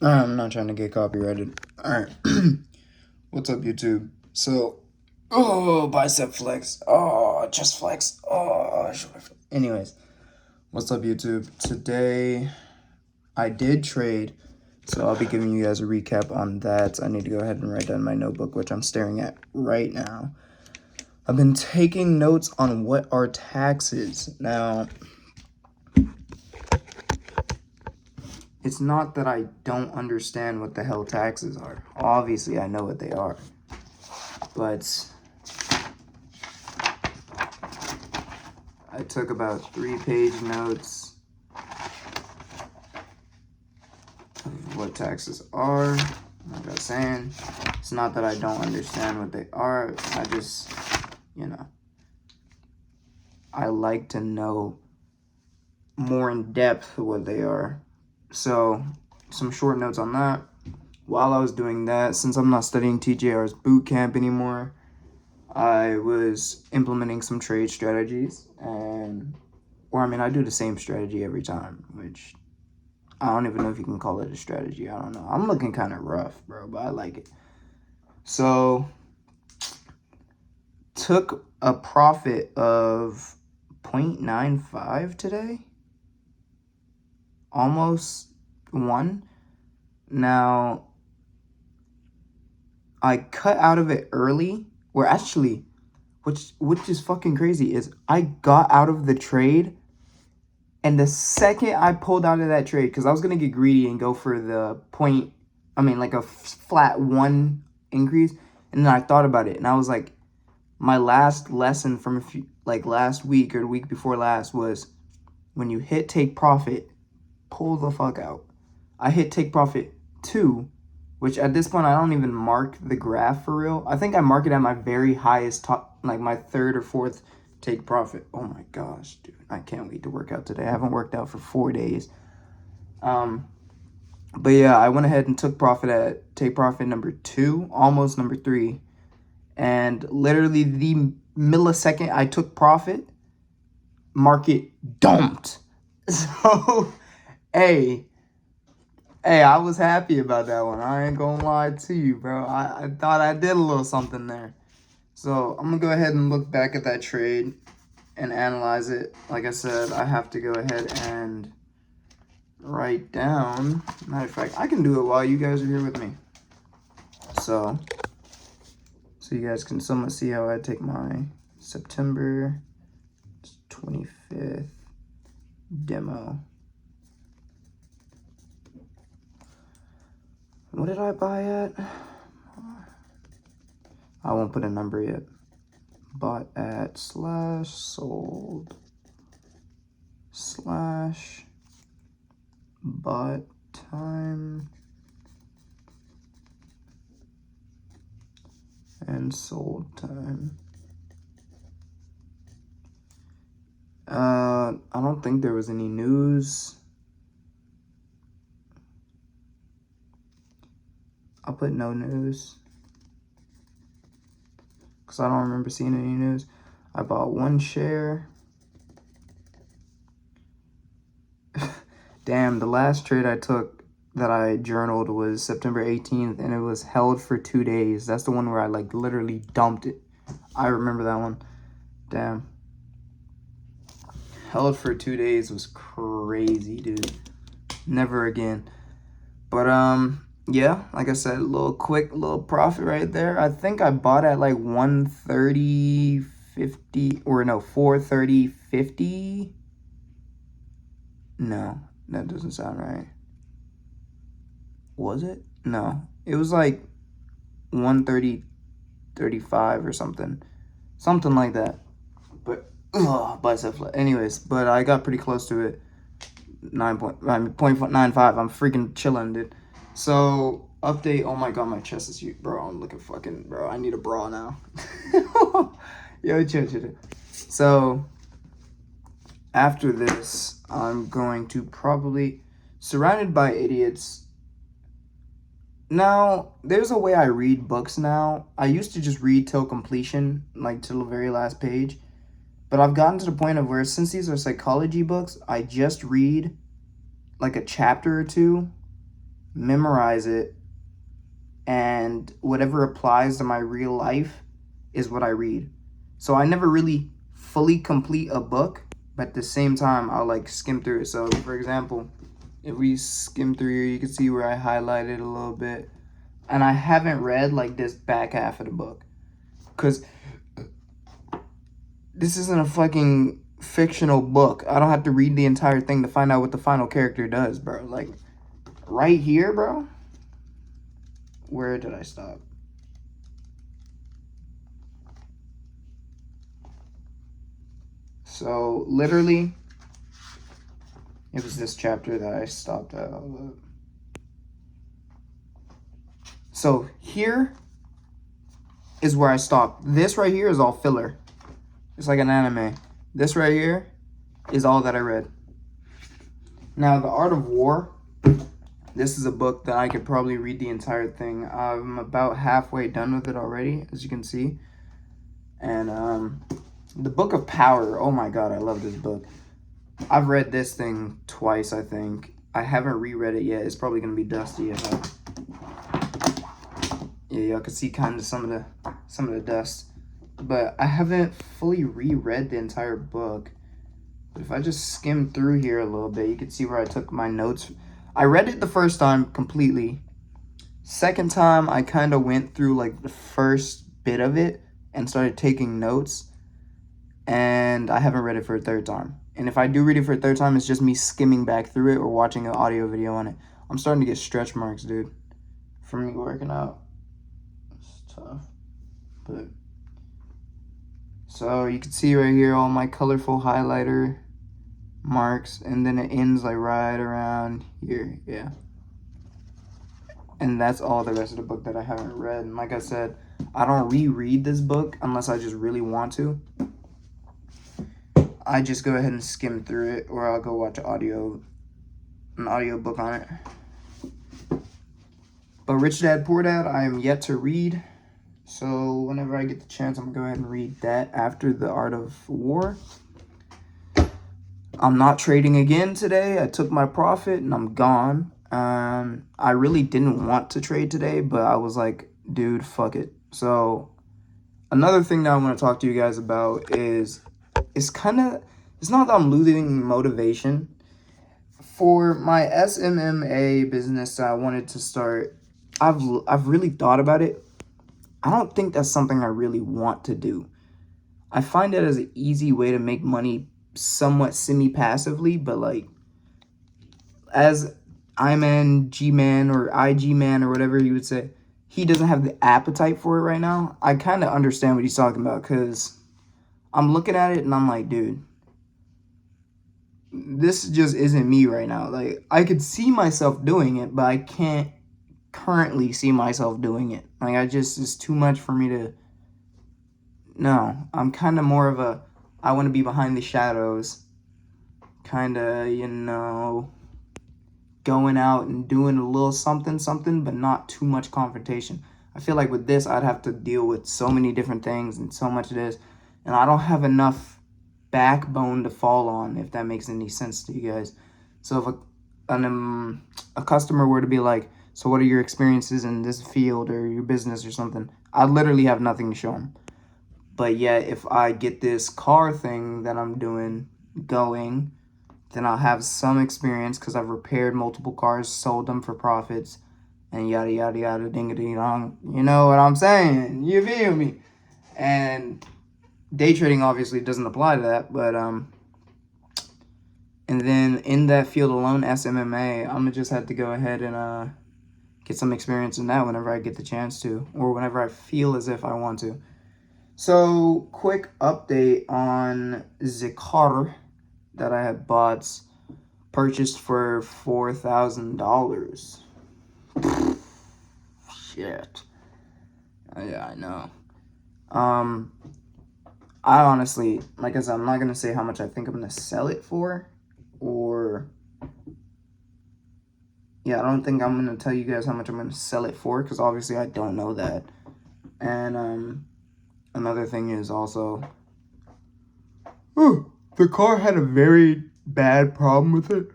I'm not trying to get copyrighted. Alright. What's up, YouTube? So, oh, bicep flex. Oh, chest flex. Oh, shoulder flex. Anyways, what's up, YouTube? Today, I did trade, so I'll be giving you guys a recap on that. I need to go ahead and write down my notebook, which I'm staring at right now. I've been taking notes on what are taxes. Now, it's not that I don't understand what the hell taxes are. Obviously, I know what they are. But I took about 3-page notes of what taxes are. Like I was saying, it's not that I don't understand what they are. I just, I like to know more in depth what they are. So, some short notes on that. While I was doing that, since I'm not studying TJR's boot camp anymore, I was implementing some trade strategies, I do the same strategy every time, which I don't even know if you can call it a strategy. I don't know. I'm looking kind of rough, bro, but I like it. So, took a profit of 0.95 today. Almost 1. Now, I cut out of it early, or actually, which is fucking crazy, is I got out of the trade, and the second I pulled out of that trade, because I was going to get greedy and go for the like a flat 1 increase, and then I thought about it, and I was like, my last lesson from last week or the week before last was, when you hit take profit, pull the fuck out. I hit take profit 2, which at this point I don't even mark the graph for real. I think I mark it at my very highest top, like my 3rd or 4th take profit. Oh my gosh, dude, I can't wait to work out today. I haven't worked out for 4 days. But yeah, I went ahead and took profit at take profit number 2, almost number 3. And literally the millisecond I took profit, market dumped. So, hey, I was happy about that one. I ain't gonna lie to you, bro. I thought I did a little something there. So, I'm gonna go ahead and look back at that trade and analyze it. Like I said, I have to go ahead and write down. Matter of fact, I can do it while you guys are here with me. So you guys can somewhat see how I take my September 25th demo. What did I buy at? I won't put a number yet. Bought at / sold / bought time and sold time. I don't think there was any news. I'll put no news, because I don't remember seeing any news. I bought 1 share. Damn, the last trade I took that I journaled was September 18th, and it was held for 2 days. That's the one where I literally dumped it. I remember that one. Damn. Held for 2 days was crazy, dude. Never again. But yeah, like I said, a little profit right there. I think I bought at 130.50, or no, 430.50. No, that doesn't sound right. Was it? No, it was 130.35 or something like that. But bicep flex. Anyways, but I got pretty close to it. 0.95. I'm freaking chilling, dude. So, update. Oh my god, my chest is huge, bro. I'm looking fucking, bro. I need a bra now. Yo, chill. So, after this, I'm going to probably, surrounded by idiots. Now, there's a way I read books now. I used to just read till completion, till the very last page. But I've gotten to the point of where, since these are psychology books, I just read a chapter or 2, memorize it, and whatever applies to my real life is what I read. So I never really fully complete a book, but at the same time, I'll like skim through it. So for example, if we skim through here, you can see where I highlighted a little bit. And I haven't read like this back half of the book, because this isn't a fucking fictional book. I don't have to read the entire thing to find out what the final character does, bro. Like, right here, bro. Where did I stop? So, literally, it was this chapter that I stopped at. So, here is where I stopped. This right here is all filler. It's like an anime. This right here is all that I read. Now, The Art of War, this is a book that I could probably read the entire thing. I'm about halfway done with it already, as you can see. And The Book of Power, oh my god, I love this book. I've read this thing twice, I think. I haven't reread it yet. It's probably going to be dusty. Yeah, y'all can see kind of some of the dust. But I haven't fully reread the entire book. But if I just skim through here a little bit, you can see where I took my notes. I read it the first time completely. Second time, I kind of went through like the first bit of it and started taking notes. And I haven't read it for a third time. And if I do read it for a third time, it's just me skimming back through it or watching an audio video on it. I'm starting to get stretch marks, dude, from me working out. It's tough. But so you can see right here all my colorful highlighter marks, and then it ends like right around here. Yeah. And that's all the rest of the book that I haven't read. And like I said, I don't reread this book unless I just really want to. I just go ahead and skim through it, or I'll go watch an audio book on it. But Rich Dad Poor Dad, I am yet to read. So whenever I get the chance, I'm going to go ahead and read that after The Art of War. I'm not trading again today. I took my profit and I'm gone. I really didn't want to trade today, but I was like, dude, fuck it. So another thing that I want to talk to you guys about is, it's not that I'm losing motivation. For my SMMA business that I wanted to start, I've really thought about it. I don't think that's something I really want to do. I find it as an easy way to make money somewhat semi-passively, but like, as I-Man, G-Man, or IG-Man, or whatever you would say, he doesn't have the appetite for it right now. I kind of understand what he's talking about, because I'm looking at it and I'm like, dude, this just isn't me right now. Like, I could see myself doing it, but I can't currently see myself doing it. Like, it's too much for me to. No, I'm kind of more of a, I want to be behind the shadows, kind of, going out and doing a little something, but not too much confrontation. I feel like with this, I'd have to deal with so many different things and so much of this, and I don't have enough backbone to fall on, if that makes any sense to you guys. So if a customer were to be like, so what are your experiences in this field or your business or something, I literally have nothing to show them. But yet, if I get this car thing that I'm doing going, then I'll have some experience because I've repaired multiple cars, sold them for profits, and yada, yada, yada, ding-a-ding-dong. You know what I'm saying? You feel me? And day trading obviously doesn't apply to that, but and then in that field alone, SMMA, I'm gonna just have to go ahead and get some experience in that whenever I get the chance to, or whenever I feel as if I want to. So, quick update on Zikar that I had purchased for $4,000. Shit. Yeah, I know. I honestly, like I said, I'm not going to say how much I think I'm going to sell it for, or, yeah, I don't think I'm going to tell you guys how much I'm going to sell it for, because obviously I don't know that. And, another thing is also, the car had a very bad problem with it.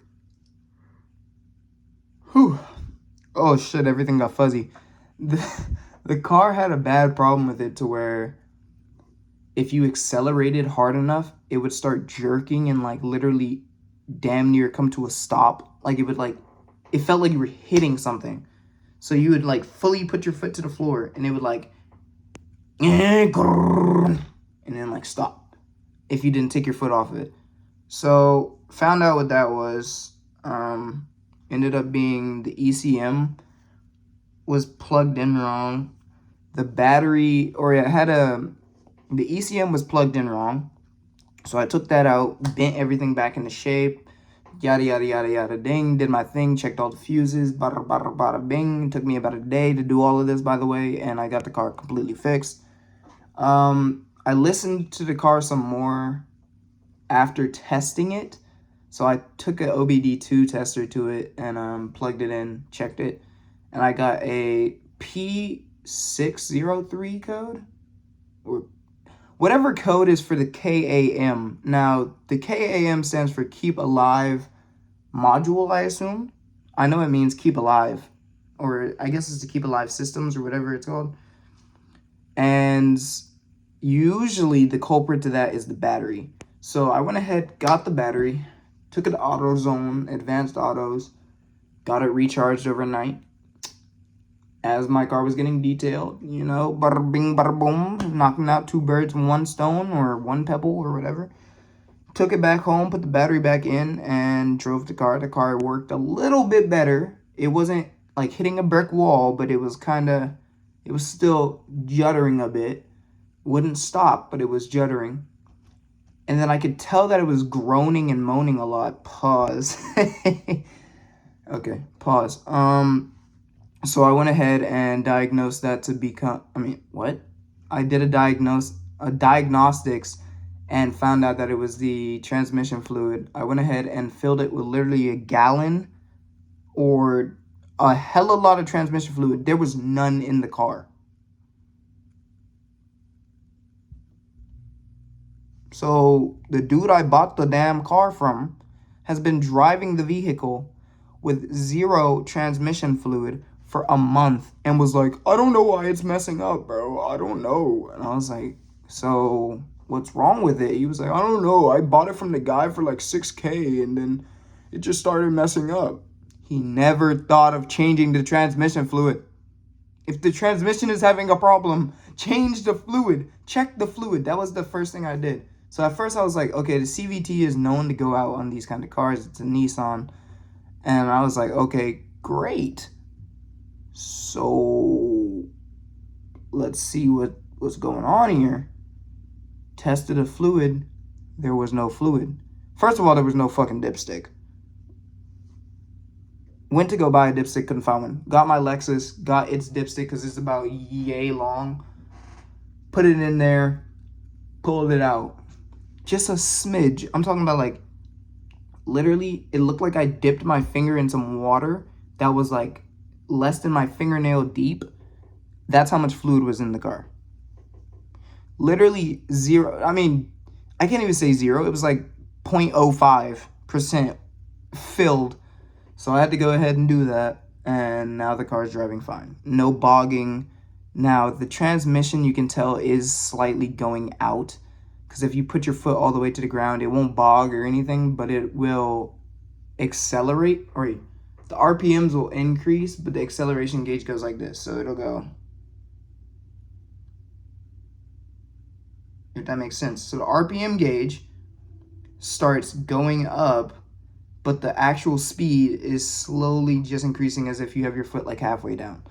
Oh shit, everything got fuzzy. The car had a bad problem with it to where if you accelerated hard enough, it would start jerking and like literally damn near come to a stop. Like it would like, it felt like you were hitting something. So you would like fully put your foot to the floor and it would like, and then like stop if you didn't take your foot off of it. So found out what that was. Ended up being the ECM was plugged in wrong. The battery, or it had the ECM was plugged in wrong. So I took that out, bent everything back into shape, yada, yada, yada, yada, ding, did my thing, checked all the fuses, bada, bada, bada, bing. It took me about a day to do all of this, by the way, and I got the car completely fixed. I listened to the car some more after testing it. So I took an OBD2 tester to it and plugged it in, checked it, and I got a P603 code, or whatever code is for the KAM. Now, the KAM stands for Keep Alive Module, I assume. I know it means keep alive, or I guess it's to keep alive systems or whatever it's called. And usually the culprit to that is the battery. So I went ahead, got the battery, took it to AutoZone, Advanced Autos, got it recharged overnight. As my car was getting detailed, you know, bada bing, bada boom, knocking out 2 birds with 1 stone or 1 pebble or whatever. Took it back home, put the battery back in, and drove the car. The car worked a little bit better. It wasn't like hitting a brick wall, but it was still juddering a bit. Wouldn't stop, but it was juddering. And then I could tell that it was groaning and moaning a lot. Pause. Okay, pause. So I went ahead and diagnosed that to become, I did a diagnostics and found out that it was the transmission fluid. I went ahead and filled it with literally a gallon or a hella lot of transmission fluid. There was none in the car. So the dude I bought the damn car from has been driving the vehicle with 0 transmission fluid for a month and was like, I don't know why it's messing up, bro. I don't know. And I was like, so what's wrong with it? He was like, I don't know. I bought it from the guy for like $6K and then it just started messing up. He never thought of changing the transmission fluid. If the transmission is having a problem, change the fluid. Check the fluid. That was the first thing I did. So at first I was like, okay, the CVT is known to go out on these kind of cars. It's a Nissan. And I was like, okay, great. So let's see what's going on here. Tested the fluid. There was no fluid. First of all, there was no fucking dipstick. Went to go buy a dipstick, couldn't find one. Got my Lexus, got its dipstick because it's about yay long. Put it in there, pulled it out. Just a smidge. I'm talking about like, literally, it looked like I dipped my finger in some water that was like less than my fingernail deep. That's how much fluid was in the car. Literally 0. I mean, I can't even say 0. It was like 0.05% filled. So I had to go ahead and do that. And now the car is driving fine. No bogging. Now, the transmission, you can tell, is slightly going out. Because if you put your foot all the way to the ground, it won't bog or anything, but it will accelerate. Or the RPMs will increase, but the acceleration gauge goes like this. So it'll go, if that makes sense. So the RPM gauge starts going up, but the actual speed is slowly just increasing as if you have your foot like halfway down.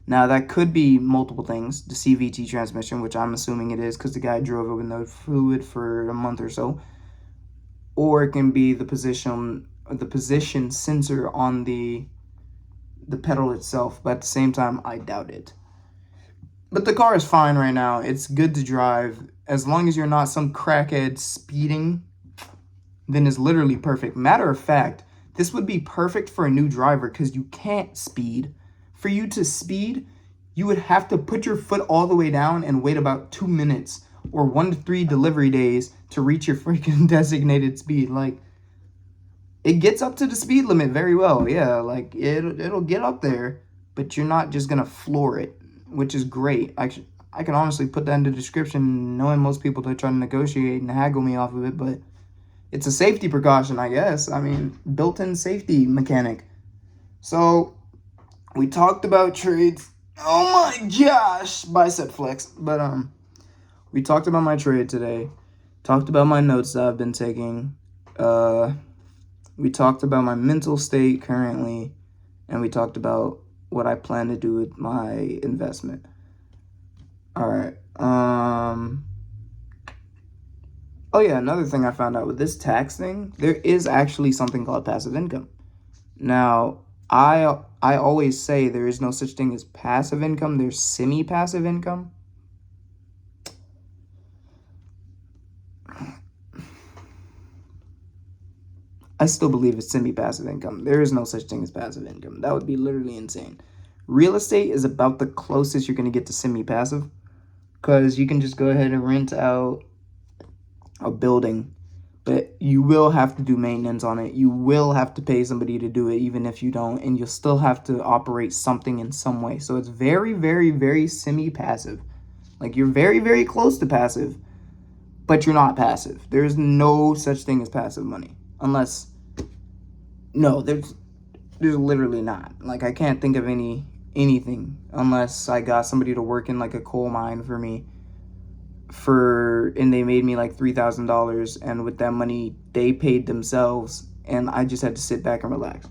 Now, that could be multiple things. The CVT transmission, which I'm assuming it is because the guy drove it with no fluid for a month or so. Or it can be the position sensor on the pedal itself. But at the same time, I doubt it. But the car is fine right now. It's good to drive. As long as you're not some crackhead speeding, then it's literally perfect. Matter of fact, this would be perfect for a new driver because you can't speed. For you to speed, you would have to put your foot all the way down and wait about 2 minutes or 1 to 3 delivery days to reach your freaking designated speed. Like, it gets up to the speed limit very well. Yeah, like, it'll get up there. but you're not just gonna floor it, which is great. I can honestly put that in the description, knowing most people that try to negotiate and haggle me off of it, but it's a safety precaution, I guess. I mean, built-in safety mechanic. So we talked about trades. Oh my gosh, bicep flex. But we talked about my trade today. Talked about my notes that I've been taking. We talked about my mental state currently, and we talked about what I plan to do with my investment. All right. Oh yeah, another thing I found out with this tax thing, there is actually something called passive income. Now, I always say there is no such thing as passive income. There's semi-passive income. I still believe it's semi-passive income. There is no such thing as passive income. That would be literally insane. Real estate is about the closest you're going to get to semi-passive, because you can just go ahead and rent out a building, but you will have to do maintenance on it. You will have to pay somebody to do it, even if you don't, and you'll still have to operate something in some way. So it's very, very, very semi-passive. Like, you're very, very close to passive, but you're not passive. There's no such thing as passive money. Unless, no, there's literally not. Like, I can't think of anything unless I got somebody to work in like a coal mine for me and they made me like $3,000, and with that money they paid themselves and I just had to sit back and relax,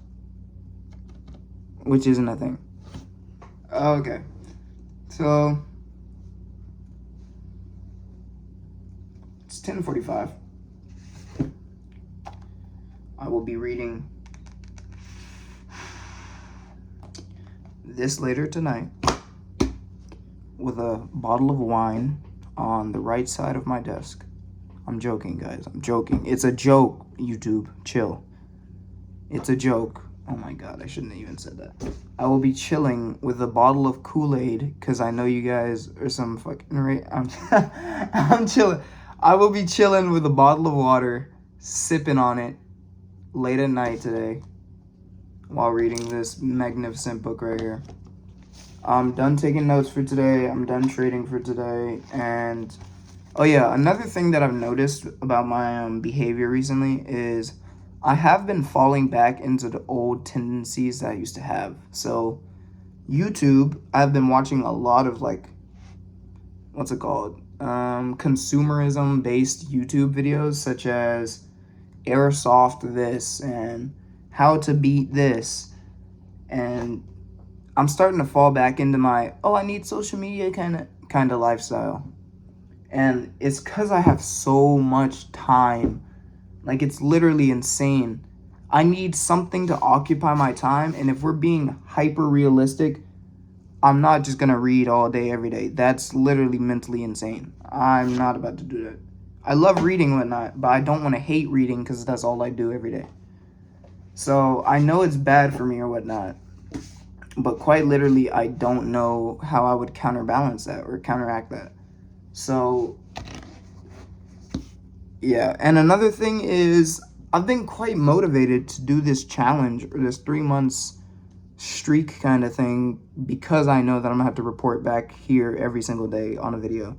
which isn't a thing. Okay, so it's 10:45. I will be reading this later tonight with a bottle of wine on the right side of my desk. I'm joking, guys. I'm joking. It's a joke, YouTube. Chill. It's a joke. Oh my god, I shouldn't have even said that. I will be chilling with a bottle of Kool-Aid, because I know you guys are some fucking... I'm chilling. I will be chilling with a bottle of water, sipping on it late at night today while reading this magnificent book right here. I'm done taking notes for today. I'm done trading for today. And oh yeah, another thing that I've noticed about my behavior recently is I have been falling back into the old tendencies that I used to have. So YouTube, I've been watching a lot of like, what's it called? Consumerism based YouTube videos, such as airsoft this and how to beat this. And I'm starting to fall back into my, I need social media kind of lifestyle. And it's because I have so much time. Like, it's literally insane. I need something to occupy my time. And if we're being hyper realistic, I'm not just going to read all day, every day. That's literally mentally insane. I'm not about to do that. I love reading and whatnot, but I don't want to hate reading because that's all I do every day. So I know it's bad for me or whatnot, but quite literally, I don't know how I would counterbalance that or counteract that. So, yeah. And another thing is, I've been quite motivated to do this challenge or this 3 months streak kind of thing, because I know that I'm going to have to report back here every single day on a video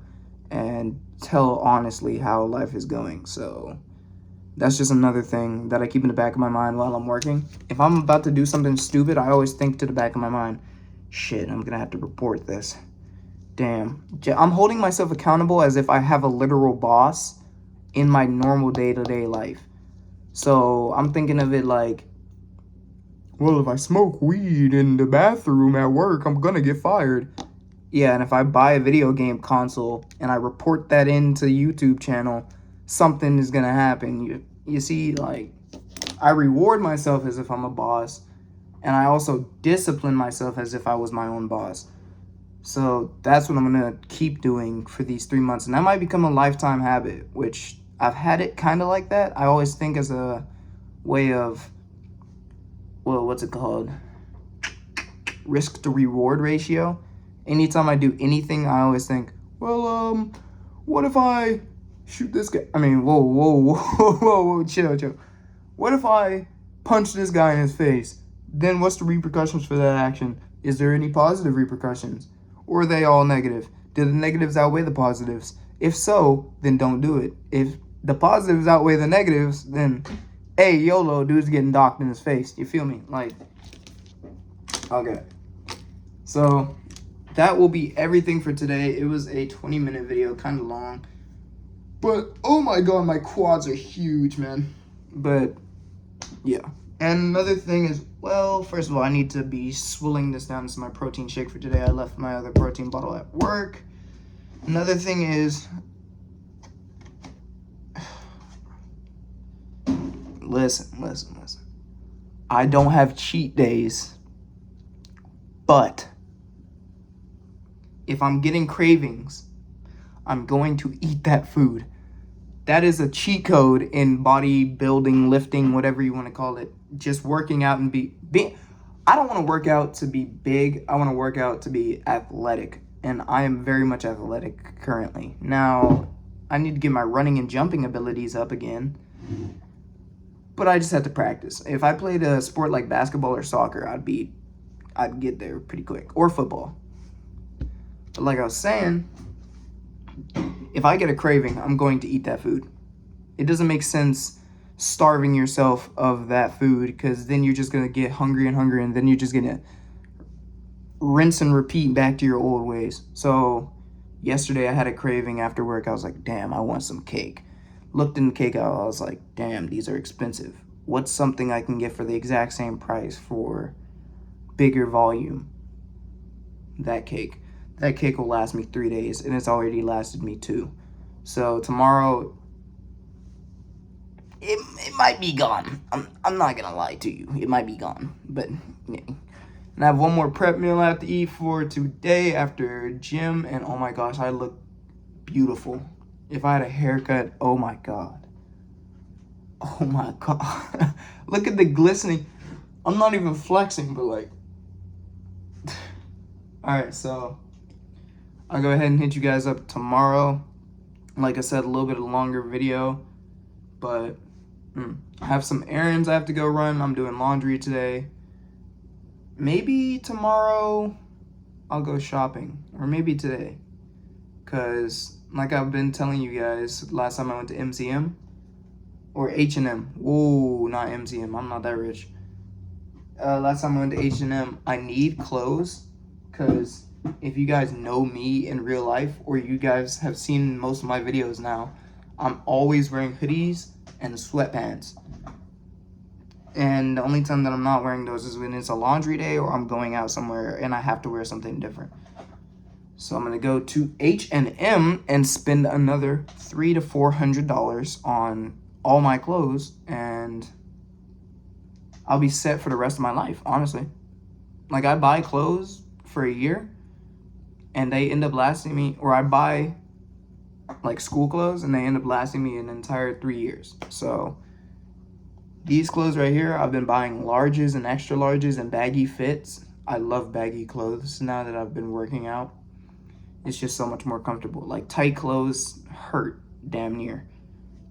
and tell honestly how life is going. So that's just another thing that I keep in the back of my mind while I'm working. If I'm about to do something stupid, I always think to the back of my mind, shit, I'm gonna have to report this. Damn. I'm holding myself accountable as if I have a literal boss in my normal day-to-day life. So I'm thinking of it like, well, if I smoke weed in the bathroom at work, I'm gonna get fired. Yeah, and if I buy a video game console and I report that into YouTube channel, something is gonna happen. You see, like, I reward myself as if I'm a boss, and I also discipline myself as if I was my own boss. So that's what I'm gonna keep doing for these 3 months, and that might become a lifetime habit, which I've had it kind of like that. I always think as a way of, well, what's it called? Risk to reward ratio. Anytime I do anything, I always think, well, what if I shoot this guy? I mean, whoa, chill. What if I punch this guy in his face? Then what's the repercussions for that action? Is there any positive repercussions? Or are they all negative? Do the negatives outweigh the positives? If so, then don't do it. If the positives outweigh the negatives, then, hey, YOLO, dude's getting docked in his face. You feel me? Like, okay. So, that will be everything for today. It was a 20-minute video, kind of long. But, oh my god, my quads are huge, man. But, yeah. And another thing is, well, first of all, I need to be swilling this down. This is my protein shake for today. I left my other protein bottle at work. Another thing is, listen. I don't have cheat days, but if I'm getting cravings, I'm going to eat that food. That is a cheat code in bodybuilding, lifting, whatever you want to call it. Just working out and be I don't want to work out to be big. I want to work out to be athletic. And I am very much athletic currently. Now, I need to get my running and jumping abilities up again. But I just have to practice. If I played a sport like basketball or soccer, I'd get there pretty quick. Or football. But like I was saying, if I get a craving, I'm going to eat that food. It doesn't make sense starving yourself of that food, because then you're just going to get hungry, and then you're just going to rinse and repeat back to your old ways. So yesterday I had a craving after work. I was like, damn, I want some cake. Looked in the cake aisle. I was like, damn, these are expensive. What's something I can get for the exact same price for bigger volume? That cake. That cake will last me 3 days, and it's already lasted me 2. So tomorrow, it might be gone. I'm not gonna lie to you. It might be gone. But yeah. And I have one more prep meal I have to eat for today after gym, and oh my gosh, I look beautiful. If I had a haircut, oh my god. Oh my god. Look at the glistening. I'm not even flexing, but like. Alright, so I'll go ahead and hit you guys up tomorrow. Like I said, a little bit of a longer video, but I have some errands I have to go run. I'm doing laundry today. Maybe tomorrow I'll go shopping, or maybe today, because like I've been telling you guys, last time I went to MCM, or H&M. Whoa, not MCM. I'm not that rich. Last time I went to H&M, I need clothes, because if you guys know me in real life, or you guys have seen most of my videos now, I'm always wearing hoodies and sweatpants. And the only time that I'm not wearing those is when it's a laundry day or I'm going out somewhere and I have to wear something different. So I'm going to go to H&M and spend another $300 to $400 on all my clothes, and I'll be set for the rest of my life, honestly. Like, I buy clothes for a year and they end up lasting me, or I buy like school clothes and they end up lasting me an entire 3 years. So these clothes right here, I've been buying larges and extra larges and baggy fits. I love baggy clothes now that I've been working out. It's just so much more comfortable. Like, tight clothes hurt damn near.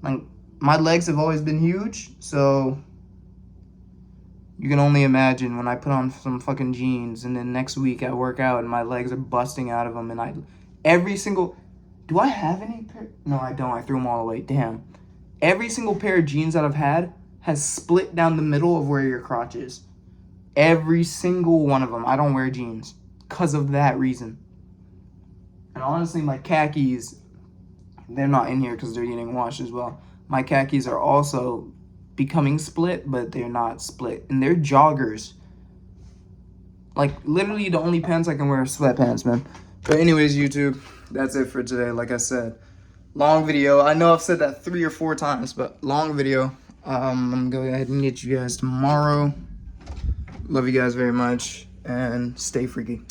Like, my legs have always been huge, so you can only imagine when I put on some fucking jeans and then next week I work out and my legs are busting out of them, and do I have any pair? No, I don't. I threw them all away. Damn. Every single pair of jeans that I've had has split down the middle of where your crotch is. Every single one of them. I don't wear jeans because of that reason. And honestly, my khakis, they're not in here because they're getting washed as well. My khakis are also becoming split, but they're not split. And they're joggers. Like, literally the only pants I can wear are sweatpants, man. But anyways, YouTube, that's it for today. Like I said, long video. I know I've said that 3 or 4 times, but long video. I'm going to go ahead and get you guys tomorrow. Love you guys very much, and stay freaky.